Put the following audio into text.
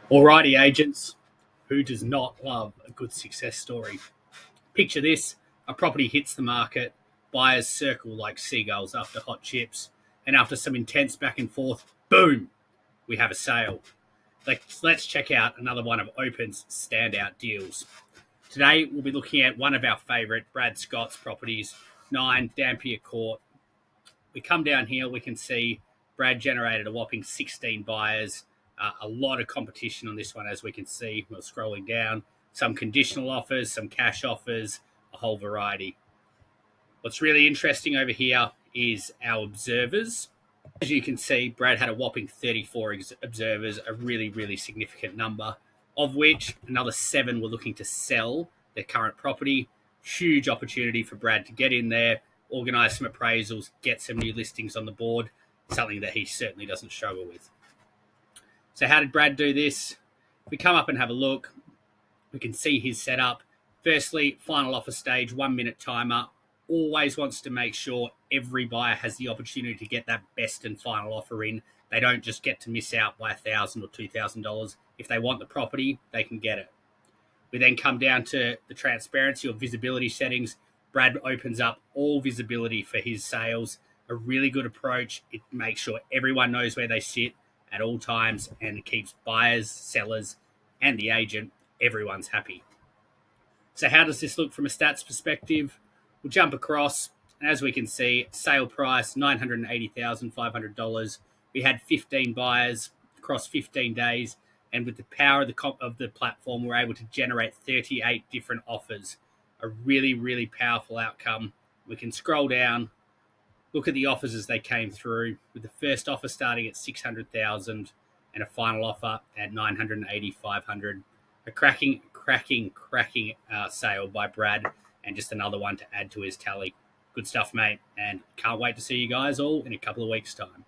Alrighty, agents, who does not love a good success story? Picture this: a property hits the market, buyers circle like seagulls after hot chips, and after some intense back and forth, boom, we have a sale. Let's check out another one of Open's standout deals. Today, we'll be looking at one of our favourite Brad Scott's properties, 9 Dampier Court. We come down here, we can see Brad generated a whopping 16 buyers. A lot of competition on this one, as we can see. We're scrolling down. Some conditional offers, some cash offers, a whole variety. What's really interesting over here is our observers. As you can see, Brad had a whopping 34 observers, a really, really significant number, of which another 7 were looking to sell their current property. Huge opportunity for Brad to get in there, organise some appraisals, get some new listings on the board, something that he certainly doesn't struggle with. So how did Brad do this? If we come up and have a look, we can see his setup. Firstly, final offer stage, 1 minute timer. Always wants to make sure every buyer has the opportunity to get that best and final offer in. They don't just get to miss out by $1,000 or $2,000. If they want the property, they can get it. We then come down to the transparency or visibility settings. Brad opens up all visibility for his sales. A really good approach. It makes sure everyone knows where they sit at all times, and it keeps buyers, sellers, and the agent, everyone's happy. So how does this look from a stats perspective? We'll jump across, and as we can see, sale price $980,500. We had 15 buyers across 15 days, and with the power of the platform, we're able to generate 38 different offers. A really, really powerful outcome. We can scroll down, look at the offers as they came through, with the first offer starting at 600,000 and a final offer at 980,500. A cracking sale by Brad, and just another one to add to his tally. Good stuff, mate, and can't wait to see you guys all in a couple of weeks' time.